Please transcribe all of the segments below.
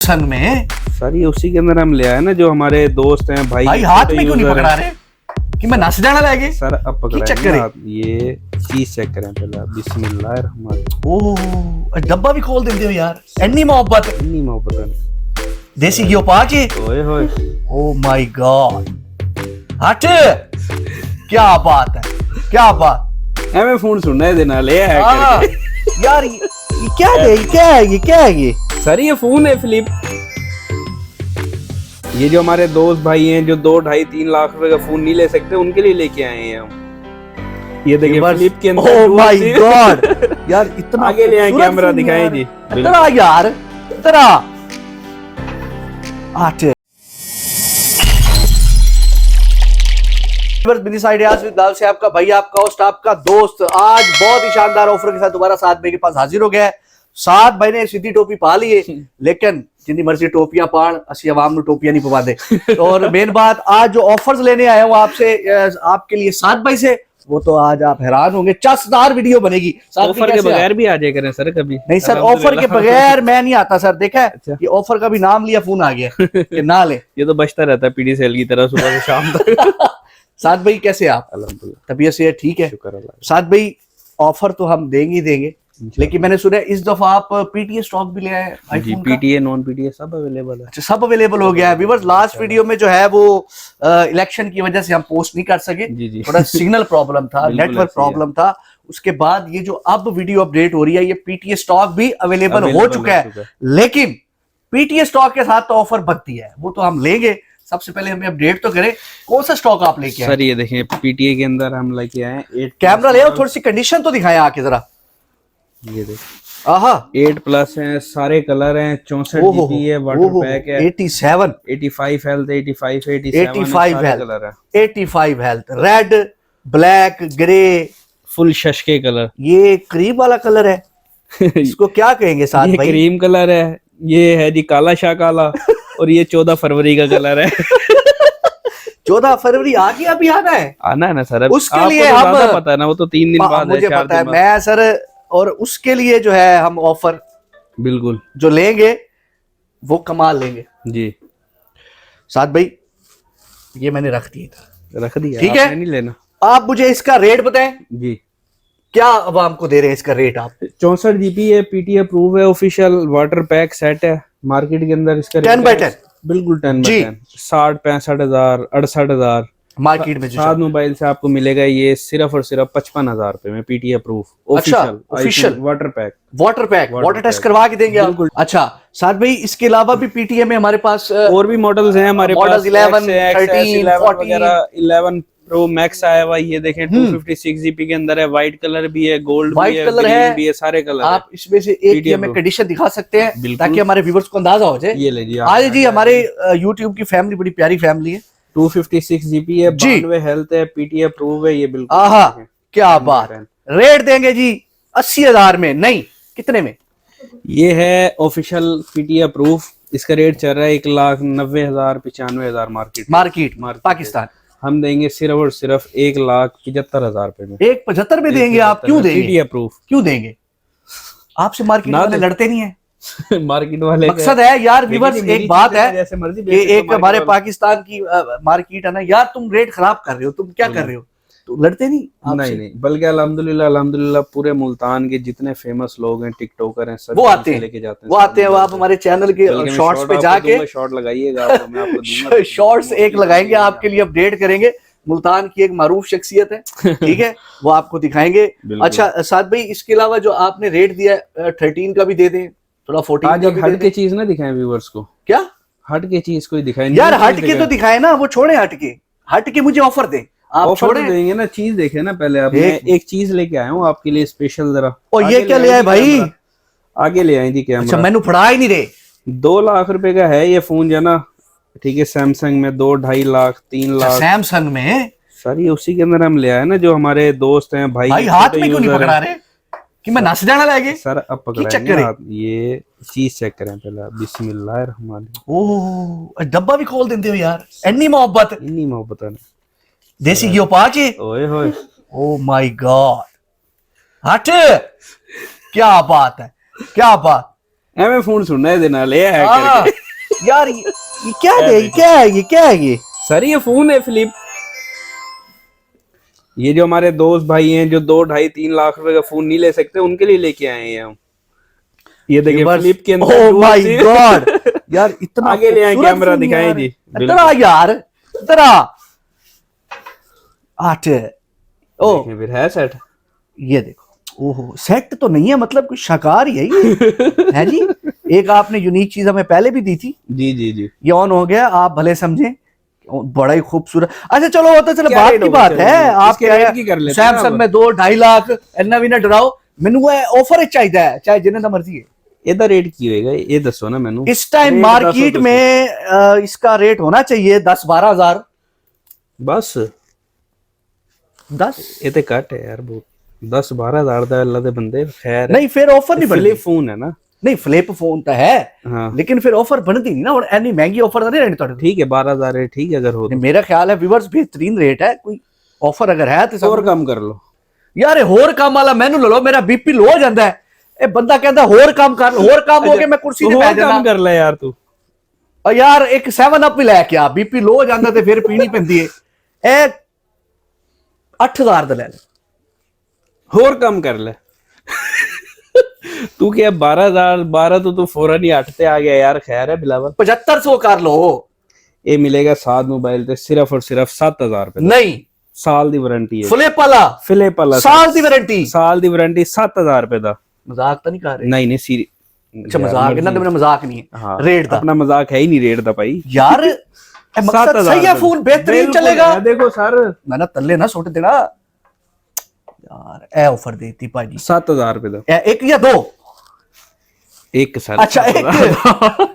संग में सर ये उसी के अंदर हम ले आए ना, जो हमारे दोस्त हैं भाई हाथ में क्यों नहीं पकड़ा रहे कि मैं नस जाना लगे सर। अब पकड़ा चेक करें, ये चीज चेक करें पहले। बिस्मिल्लाह। ओह डब्बा भी खोल देते हो यार, इतनी मोहब्बत है। देसी घी पा के, ओए होए, ओ माय गॉड, हट, क्या बात है, क्या बात है। मैं फोन सुनना है देना ले है यार, ये क्या है, क्या है ये सर? ये फोन है फ्लिप। ये जो हमारे दोस्त भाई हैं जो 2, 2.5, 3 लाख रुपए का फोन नहीं ले सकते, उनके लिए लेके आए हैं हम। ये देखिए फ्लिप के अंदर। ओह माय गॉड यार, इतना आगे ले आए, कैमरा दिखाएं जी। इतना यार, इतना आटे से आपका भाई, आपका होस्ट, आपका दोस्त आज बहुत ही शानदार ऑफर के साथ दोबारा साथ भाई के पास हाजिर हो गया है। साथ भाई ने सीधी टोपी पा ली है, लेकिन जितनी मर्जी टोपियां पाण असि आवाम टोपियां नहीं पवा दे। और मेन बात, आज जो ऑफर्स लेने आया हूँ आपसे, आपके लिए साथ भाई से, वो तो आज आप हैरान होंगे। 10,000 वीडियो बनेगी। ऑफर के बगैर भी आ जाए करें सर कभी? नहीं सर, ऑफर के बगैर मैं नहीं आता सर। देखा है अच्छा। ये ऑफर का भी नाम लिया, फोन आ गया कि ना ले। ये तो बचता रहता है पीडी सेल की तरह सुबह से शाम तक। साथ भाई कैसे आप? अल्हम्दुलिल्लाह, तबीयत से ठीक है? शुक्र अल्लाह। साथ भाई ऑफर तो हम देंगे ही देंगे, लेकिन मैंने सुना है इस दफा आप पीटीए स्टॉक भी ले आए हैं। जी, पीटीए नॉन पीटीए सब अवेलेबल है। अच्छा, सब अवेलेबल हो गया है। व्यूअर्स, लास्ट वीडियो में जो है वो इलेक्शन की वजह से हम पोस्ट नहीं कर सके, थोड़ा सिग्नल प्रॉब्लम था, नेटवर्क प्रॉब्लम था। उसके बाद ये जो अब वीडियो अपडेट हो रही है, ये पीटीए स्टॉक भी अवेलेबल हो चुका है, लेकिन पीटीए स्टॉक के साथ तो ऑफर बनती है, वो तो हम लेंगे। सबसे पहले हमें अपडेट तो करें, कौन सा स्टॉक आप लेके आए? सर ये देखें, पीटीए के अंदर हम लेके आए 8। कैमरा ले आओ, थोड़ी सी कंडीशन तो दिखाएं आके जरा। ये देखो, आहा 8+ हैं, सारे कलर हैं, 64 जीबी है, वाटर पैक है, 87, 85 हेल्थ, 85 हेल्थ कलर है, 85 health, red, black, grey, full शशके कलर। ये क्रीम वाला कलर है, इसको क्या कहेंगे साथ ये भाई? क्रीम कलर है, ये है जी काला शाह काला, और ये 14 फरवरी का कलर है। 14 फरवरी आ गया, अभी आना है ना सर? उसके लिए तो हम पता है ना, वो तो 3 दिन बाद मुझे पता है मैं सर, और उसके लिए जो है हम ऑफर बिल्कुल जो लेंगे वो कमाल लेंगे जी। साथ भाई ये मैंने रख दिया, ठीक है? नहीं लेना। आप मुझे इसका रेट बताएं जी, क्या अब हमको दे रहे हैं इसका रेट आप? 64 जीबी है, पीटीए अप्रूव है, ऑफिशियल वाटर पैक सेट है। मार्केट के अंदर इसका 10/10 बिल्कुल 10/10, 60-65 हजार, 68 हजार मार्केट में। 7 मोबाइल से आपको मिलेगा ये सिर्फ और सिर्फ 55,000 रुपए में, PTA approve official water pack, water test करवा के देंगे आप? अच्छा साथ भाई, इसके अलावा भी पीटीए में हमारे पास और भी मॉडल्स हैं हमारे पास, 11, 13, 14, 11 प्रो मैक्स आया हुआ। ये देखें 256 जीबी के अंदर है, व्हाइट कलर भी है, गोल्ड भी है, ग्रीन भी है, सारे कलर आप इसमें से एक हमें कंडीशन दिखा सकते हैं ताकि हमारे व्यूअर्स को अंदाजा हो जाए। ये ले जी, आज जी हमारे यूट्यूब की फैमिली बड़ी प्यारी फैमिली है। 256 जीबी है, 92 हेल्थ है, पीटीए अप्रूव है। ये बिल्कुल आहा क्या बात है। रेट देंगे जी 80,000 में, नहीं कितने में? ये है ऑफिशियल पीटीए अप्रूव, इसका रेट चल रहा है 1,90,000 95,000 मार्केट पाकिस्तान। हम देंगे सिर्फ और सिर्फ 1,75,000 रुपए में। 1,75 में देंगे आप? क्यों देंगे? पीटीए अप्रूव क्यों देंगे? आपसे मार्केट वाले लड़ते नहीं है? मार्केट वाले मकसद है यार व्यूअर्स, एक बात है कि एक हमारे पाकिस्तान की मार्केट है ना यार, तुम रेट खराब कर रहे हो, तुम क्या कर रहे हो? तो लड़ते नहीं, बल्कि अल्हम्दुलिल्लाह पूरे मुल्तान के जितने फेमस लोग हैं, टिकटॉकर हैं, सब वो आते हैं, लेके जाते हैं, वो आते हैं। आप हमारे चैनल के शॉर्ट्स पे जाके शॉर्ट लगाइएगा, मैं आपको दूंगा शॉर्ट्स एक लगाएंगे, आपके लिए अपडेट करेंगे। मुल्तान की एक मारूफ शख्सियत है, ठीक है, वो आपको दिखाएंगे। अच्छा साथ भाई, इसके अलावा जो आपने रेट दिया 13 का भी दे दें, थोड़ा 14 का भी हट के चीज ना दिखाएं व्यूअर्स को। क्या हट के चीज कोई दिखाएं यार? हट के तो दिखाए ना, वो छोड़े हट के मुझे ऑफर दे, आप छोड़े देंगे ना। चीज देखे ना पहले आप। मैं एक चीज लेके आया हूँ आपके लिए स्पेशल जरा। और ये क्या ले आए भाई? आगे ले आई थी कैमरा। अच्छा, मैंने फड़ा ही नहीं रहे। 2 लाख रुपए का है ये फोन जो ना, ठीक है? सैमसंग में 2, 2.5 लाख, 3 लाख। सैमसंग में सर ये उसी के अंदर हम ले आए ना, जो हमारे दोस्त हैं भाई हाथ में क्यों नहीं पकड़ा रहे कि मैं नस जाना लगे? सर अब पकड़ा, ये चीज चेक करें पहले। बिस्मिल्लाह। ओह डब्बा भी खोल देते हो यार, इतनी मोहब्बत है। देसी घी पा के, ओए होए, ओ माय गॉड, हट, क्या बात है, क्या बात। ਐਵੇਂ फोन सुनना है दिन ले है हाँ, करके यार ये क्या है, ये क्या है, ये क्या है ये? सर ये फोन है फ्लिप। ये जो हमारे दोस्त भाई हैं जो 2 2.5 3 लाख रुपए का फोन नहीं ले सकते, उनके लिए लेके आए हैं हम। ये देखिए फ्लिप के अंदर ओह माय गॉड यार, इतना आगे ले आए, खूबसूरत कैमरा फोन दिखाएं यार। जी, इतना यार, इतना 8 ओ देखें फिर है सेट। ये देखो, ओहो सेट तो नहीं है, मतलब कुछ शाकार ही है ये है जी। एक आपने यूनिक चीज हमें पहले भी दी थी, जी जी जी। ये ऑन हो गया, आप भले समझे, बड़ा ही खूबसूरत। अच्छा चलो वो तो चलो क्या बात रेट की होगा, बात चलो, है, आप इसके कह रेट की कर लेते हैं ना सैमसंग अब। में 2 2.5 लाख इन्ना भी ना डराओ मैनू, ऑफर चाहिए है, चाहे जिन्हें दा मर्जी है। ਇਹਦਾ रेट की होएगा ये दसो ना मैनू। इस टाइम रेट मार्केट दसो में इसका रेट होना चाहिए 10-12 हजार। बस 10 ਇਹ ਤੇ ਘੱਟ ਹੈ यार बहुत। 10-12 हज़ार ਦਾ ਅੱਲਾ ਦੇ ਬੰਦੇ खैर नहीं फिर ऑफर नहीं फ्लिप बनती। फोन है ना। नहीं फ्लिप फोन तो है, हाँ लेकिन फिर ऑफर बनती नहीं ना, और इतनी महंगी ऑफर तो नहीं रहनी थोड़ी। ठीक है 12,000 है ठीक है अगर हो तो। मेरा ख्याल है व्यूअर्स बेहतरीन रेट है, कोई ऑफर अगर है तो और कम कर लो यार होर काम वाला मैनू ले लो, मेरा बीपी लो हो जाता है, ये बंदा कहता होर काम कर, होर काम हो गया मैं कुर्सी ते और बैठ कम जाना। कर ले यार तू। और यार एक 7 अप भी लेके आ, बीपी लो हो जाता ते फिर पीनी पैंदी है। ए 8000 दा ले ले, और कम कर ले तू क्या 12,000 तो तू फौरन ही 8 पे आ गया यार। खैर है बिलावल 7500 कर लो। ये मिलेगा 7 मोबाइल ते सिर्फ और सिर्फ 7,000 रुपए नहीं साल दी वारंटी है। फ्लिप वाला फ्लिप वाला साल दी वारंटी, साल दी वारंटी 7,000 रुपए दा। मजाक तो नहीं कर रहे? नहीं नहीं सीरी अच्छा मजाक, इन्ना तो मेरा मजाक नहीं है। हाँ रेट दा अपना मजाक है ही नहीं रेट दा भाई। यार ए मकसद 7,000 सही है, रुपए। फोन बेहतरीन बिल्कुल चलेगा। है, देखो सर मैं ना तल्ले ना सुट देना यार, ए ऑफर देती भाजी 7,000 रुपए दा एक या दो। एक सर। अच्छा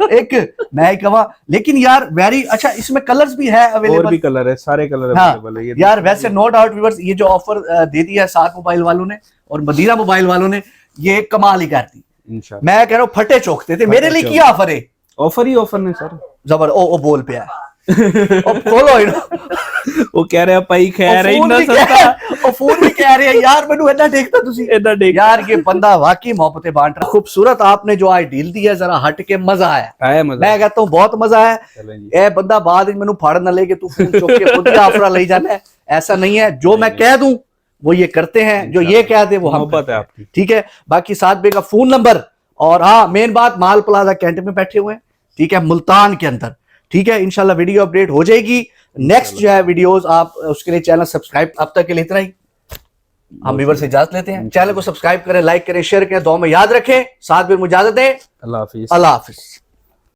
एक मैं कहा, लेकिन यार वेरी अच्छा, इसमें कलर्स भी है और अवेलेबल। भी कलर है, सारे कलर हाँ अवेलेबल है। ये यार वैसे नो डाउट व्यूअर्स, ये जो ऑफर दे दिया है साथ मोबाइल वालों ने और मदीना मोबाइल वालों ने, ये कमाल ही करती। इंशाल्लाह मैं कह रहा हूँ फटे चौकते थे, मेरे लिए क्या ऑफर है, ऑफर ही ऑफर ने सर। जबर ओ बोल पे है ओ खोलो इनो वो कह रहे भाई खैर है इतना सस्ता। ओ फोन भी कह रहे हैं यार, मैनू इतना देखता तुसी इतना देख यार, ये बंदा वाकई मोहब्बतें बांट रहा। खूबसूरत आपने जो आज डील दी है, जरा हट के मजा आया। आया मजा। मैं कहता हूँ बहुत मजा आया। चलें जी। ए बंदा बाद में मैनू फाड़ ना ले के तू फोन चुक के खुद ही आफरा ले जाना है, ऐसा नहीं है। जो मैं कह दूं वो ये करते हैं, जो ये कह दे वो हम मोहब्बत करते है हैं। आपकी। ठीक है, बाकी 7 बे का फोन नंबर, और हाँ मेन बात माल प्लाजा कैंटीन में बैठे हुए हैं, ठीक है, मुल्तान के अंदर। ठीक है, इंशाल्लाह वीडियो अपडेट हो जाएगी। नेक्स्ट जो है वीडियोस आप उसके लिए चैनल सब्सक्राइब, अब तक के लिए इतना ही। हम व्यूअर से इजाजत लेते हैं, चैनल को सब्सक्राइब करें, लाइक करें, शेयर करें, दुआ में याद रखें। 7 बे मुझे इजाजत दें। अल्लाह हाफिज। अल्लाह हाफिज।